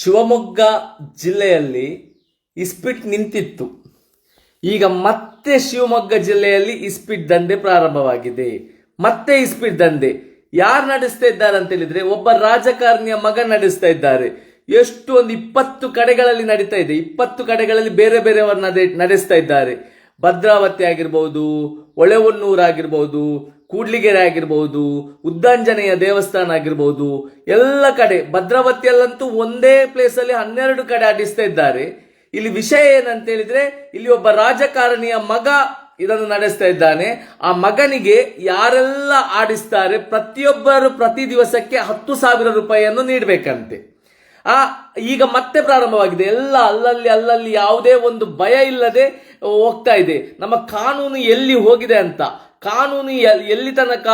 ಶಿವಮೊಗ್ಗ ಜಿಲ್ಲೆಯಲ್ಲಿ ಇಸ್ಪಿಟ್ ನಿಂತಿತ್ತು. ಈಗ ಮತ್ತೆ ಶಿವಮೊಗ್ಗ ಜಿಲ್ಲೆಯಲ್ಲಿ ಇಸ್ಪಿಟ್ ದಂಧೆ ಪ್ರಾರಂಭವಾಗಿದೆ. ಮತ್ತೆ ಇಸ್ಪಿಟ್ ದಂಧೆ ಯಾರು ನಡೆಸ್ತಾ ಇದ್ದಾರೆ ಅಂತ ಹೇಳಿದ್ರೆ, ಒಬ್ಬ ರಾಜಕಾರಣಿಯ ಮಗ ನಡೆಸ್ತಾ ಇದ್ದಾರೆ. ಎಷ್ಟು ಒಂದು 20 ಕಡೆಗಳಲ್ಲಿ ನಡೀತಾ ಇದೆ. 20 ಕಡೆಗಳಲ್ಲಿ ಬೇರೆ ಬೇರೆಯವರನ್ನ ನಡೆಸ್ತಾ ಇದ್ದಾರೆ. ಭದ್ರಾವತಿ ಆಗಿರ್ಬಹುದು, ಹೊಳೆಹೊನ್ನೂರು ಆಗಿರ್ಬಹುದು, ಕೂಡ್ಲಿಗೆರೆ ಆಗಿರ್ಬಹುದು, ಉದ್ದಂಜನೆಯ ದೇವಸ್ಥಾನ ಆಗಿರ್ಬಹುದು, ಎಲ್ಲ ಕಡೆ. ಭದ್ರಾವತಿಯಲ್ಲಂತೂ ಒಂದೇ ಪ್ಲೇಸ್ ಅಲ್ಲಿ 12 ಕಡೆ ಆಡಿಸ್ತಾ ಇದ್ದಾರೆ. ಇಲ್ಲಿ ವಿಷಯ ಏನಂತ ಹೇಳಿದ್ರೆ, ಇಲ್ಲಿ ಒಬ್ಬ ರಾಜಕಾರಣಿಯ ಮಗ ಇದನ್ನು ನಡೆಸ್ತಾ ಇದ್ದಾನೆ. ಆ ಮಗನಿಗೆ ಯಾರೆಲ್ಲ ಆಡಿಸ್ತಾರೆ ಪ್ರತಿಯೊಬ್ಬರು ಪ್ರತಿ ದಿವಸಕ್ಕೆ 10,000 ರೂಪಾಯಿಯನ್ನು ನೀಡಬೇಕಂತೆ. ಈಗ ಮತ್ತೆ ಪ್ರಾರಂಭವಾಗಿದೆ. ಎಲ್ಲ ಅಲ್ಲಲ್ಲಿ ಯಾವುದೇ ಒಂದು ಭಯ ಇಲ್ಲದೆ ಹೋಗ್ತಾ ಇದೆ. ನಮ್ಮ ಕಾನೂನು ಎಲ್ಲಿ ಹೋಗಿದೆ ಅಂತ, ಕಾನೂನು ಎಲ್ಲಿ ತನಕ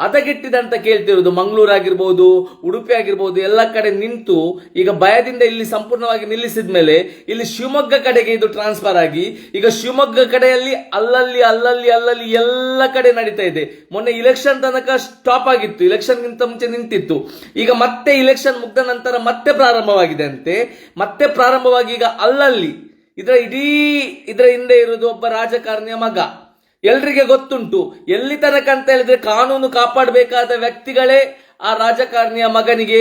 ಹದಗೆಟ್ಟಿದೆ ಅಂತ ಕೇಳ್ತಿರೋದು. ಮಂಗಳೂರು ಆಗಿರ್ಬೋದು, ಉಡುಪಿ ಆಗಿರ್ಬೋದು, ಎಲ್ಲ ಕಡೆ ನಿಂತು ಈಗ ಭಯದಿಂದ ಇಲ್ಲಿ ಸಂಪೂರ್ಣವಾಗಿ ನಿಲ್ಲಿಸಿದ ಮೇಲೆ ಇಲ್ಲಿ ಶಿವಮೊಗ್ಗ ಕಡೆಗೆ ಇದು ಟ್ರಾನ್ಸ್ಫರ್ ಆಗಿ ಈಗ ಶಿವಮೊಗ್ಗ ಕಡೆಯಲ್ಲಿ ಅಲ್ಲಲ್ಲಿ ಎಲ್ಲ ಕಡೆ ನಡೀತಾ ಇದೆ. ಮೊನ್ನೆ ಇಲೆಕ್ಷನ್ ತನಕ ಸ್ಟಾಪ್ ಆಗಿತ್ತು, ಇಲೆಕ್ಷನ್ಗಿಂತ ಮುಂಚೆ ನಿಂತಿತ್ತು. ಈಗ ಮತ್ತೆ ಇಲೆಕ್ಷನ್ ಮುಗ್ದ ನಂತರ ಮತ್ತೆ ಪ್ರಾರಂಭವಾಗಿದೆ ಅಂತೆ. ಮತ್ತೆ ಪ್ರಾರಂಭವಾಗಿ ಈಗ ಅಲ್ಲಲ್ಲಿ ಇದರ ಹಿಂದೆ ಇರುವುದು ಒಬ್ಬ ರಾಜಕಾರಣಿಯ ಮಗ. ಎಲ್ರಿಗೆ ಗೊತ್ತುಂಟು. ಎಲ್ಲಿ ತನಕ ಅಂತ ಹೇಳಿದ್ರೆ, ಕಾನೂನು ಕಾಪಾಡಬೇಕಾದ ವ್ಯಕ್ತಿಗಳೇ ಆ ರಾಜಕಾರಣಿಯ ಮಗನಿಗೆ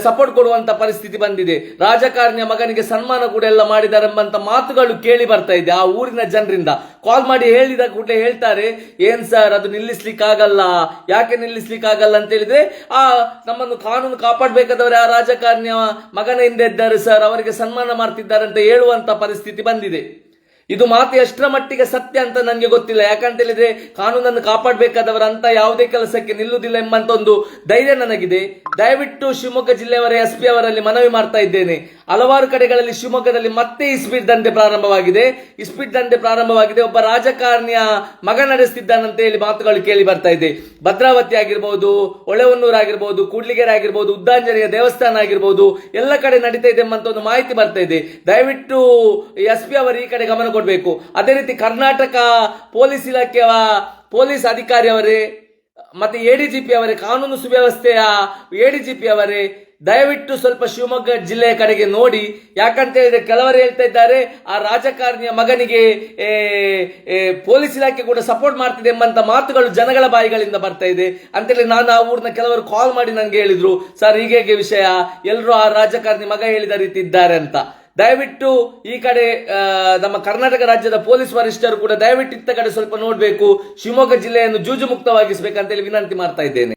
ಸಪೋರ್ಟ್ ಕೊಡುವಂತ ಪರಿಸ್ಥಿತಿ ಬಂದಿದೆ. ರಾಜಕಾರಣಿಯ ಮಗನಿಗೆ ಸನ್ಮಾನ ಕೂಡ ಎಲ್ಲ ಮಾಡಿದ್ದಾರೆ ಎಂಬಂತ ಮಾತುಗಳು ಕೇಳಿ ಬರ್ತಾ ಇದೆ. ಆ ಊರಿನ ಜನರಿಂದ ಕಾಲ್ ಮಾಡಿ ಹೇಳಿದ ಕೂಡಲೇ ಹೇಳ್ತಾರೆ, ಏನ್ ಸರ್ ಅದು ನಿಲ್ಲಿಸ್ಲಿಕ್ಕಾಗಲ್ಲ. ಯಾಕೆ ನಿಲ್ಲಿಸ್ಲಿಕ್ಕಾಗಲ್ಲ ಅಂತ ಹೇಳಿದ್ರೆ, ನಮ್ಮನ್ನು ಕಾನೂನು ಕಾಪಾಡಬೇಕಾದವರು ಆ ರಾಜಕಾರಣಿಯ ಮಗನ ಹಿಂದೆ ಇದ್ದಾರೆ ಸರ್, ಅವರಿಗೆ ಸನ್ಮಾನ ಮಾಡ್ತಿದ್ದಾರೆ ಅಂತ ಹೇಳುವಂತ ಪರಿಸ್ಥಿತಿ ಬಂದಿದೆ. ಇದು ಮಾತು ಎಷ್ಟರ ಮಟ್ಟಿಗೆ ಸತ್ಯ ಅಂತ ನನಗೆ ಗೊತ್ತಿಲ್ಲ. ಯಾಕಂತ ಹೇಳಿದ್ರೆ, ಕಾನೂನನ್ನು ಕಾಪಾಡಬೇಕಾದವರಂತ ಯಾವುದೇ ಕೆಲಸಕ್ಕೆ ನಿಲ್ಲುವುದಿಲ್ಲ ಎಂಬಂತ ಒಂದು ಧೈರ್ಯ ನನಗಿದೆ. ದಯವಿಟ್ಟು ಶಿವಮೊಗ್ಗ ಜಿಲ್ಲೆಯವರ SP ಅವರಲ್ಲಿ ಮನವಿ ಮಾಡ್ತಾ ಇದ್ದೇನೆ. ಹಲವಾರು ಕಡೆಗಳಲ್ಲಿ ಶಿವಮೊಗ್ಗದಲ್ಲಿ ಮತ್ತೆ ಇಸ್ಪಿಟ್ ದಂಧೆ ಪ್ರಾರಂಭವಾಗಿದೆ. ಒಬ್ಬ ರಾಜಕಾರಣಿಯ ಮಗ ನಡೆಸ್ತಿದ್ದಾನಂತ ಹೇಳಿ ಮಾತುಗಳು ಕೇಳಿ ಬರ್ತಾ ಇದೆ. ಭದ್ರಾವತಿ ಆಗಿರ್ಬಹುದು, ಹೊಳೆಹೊನ್ನೂರು ಆಗಿರ್ಬಹುದು, ಕೂಡ್ಲಿಗೆರೆ ಆಗಿರ್ಬಹುದು, ಉದ್ದಂಜನೆಯ ದೇವಸ್ಥಾನ ಆಗಿರ್ಬಹುದು, ಎಲ್ಲ ಕಡೆ ನಡೀತಾ ಇದೆ ಎಂಬಂತ ಒಂದು ಮಾಹಿತಿ ಬರ್ತಾ ಇದೆ. ದಯವಿಟ್ಟು SP ಅವರು ಈ ಕಡೆ ಗಮನ ಕೊಡಬೇಕು. ಅದೇ ರೀತಿ ಕರ್ನಾಟಕ ಪೊಲೀಸ್ ಇಲಾಖೆಯ ಪೊಲೀಸ್ ಅಧಿಕಾರಿಯವರೇ ಮತ್ತೆ ADGP ಅವರೇ, ಕಾನೂನು ಸುವ್ಯವಸ್ಥೆಯ ADGP ಅವರೇ, ದಯವಿಟ್ಟು ಸ್ವಲ್ಪ ಶಿವಮೊಗ್ಗ ಜಿಲ್ಲೆಯ ಕಡೆಗೆ ನೋಡಿ. ಯಾಕಂತ ಹೇಳಿದ್ರೆ, ಕೆಲವರು ಹೇಳ್ತಾ ಇದ್ದಾರೆ ಆ ರಾಜಕಾರಣಿಯ ಮಗನಿಗೆ ಪೊಲೀಸ್ ಇಲಾಖೆ ಕೂಡ ಸಪೋರ್ಟ್ ಮಾಡ್ತಿದೆ ಎಂಬಂತ ಮಾತುಗಳು ಜನಗಳ ಬಾಯಿಗಳಿಂದ ಬರ್ತಾ ಇದೆ ಅಂತೇಳಿ ನಾನು ಆ ಊರಿನ ಕೆಲವರು ಕಾಲ್ ಮಾಡಿ ನನಗೆ ಹೇಳಿದ್ರು, ಸರ್ ಹೀಗೆ ವಿಷಯ, ಎಲ್ಲರೂ ಆ ರಾಜಕಾರಣಿ ಮಗ ಹೇಳಿದ ರೀತಿ ಇದ್ದಾರೆ ಅಂತ. ದಯವಿಟ್ಟು ಈ ಕಡೆ ನಮ್ಮ ಕರ್ನಾಟಕ ರಾಜ್ಯದ ಪೊಲೀಸ್ ವರಿಷ್ಠರು ಕೂಡ ದಯವಿಟ್ಟು ಇತ್ತ ಕಡೆ ಸ್ವಲ್ಪ ನೋಡಬೇಕು. ಶಿವಮೊಗ್ಗ ಜಿಲ್ಲೆಯನ್ನು ಜೂಜು ಮುಕ್ತವಾಗಿಸಬೇಕಂತೇಳಿ ವಿನಂತಿ ಮಾಡ್ತಾ ಇದ್ದೇನೆ.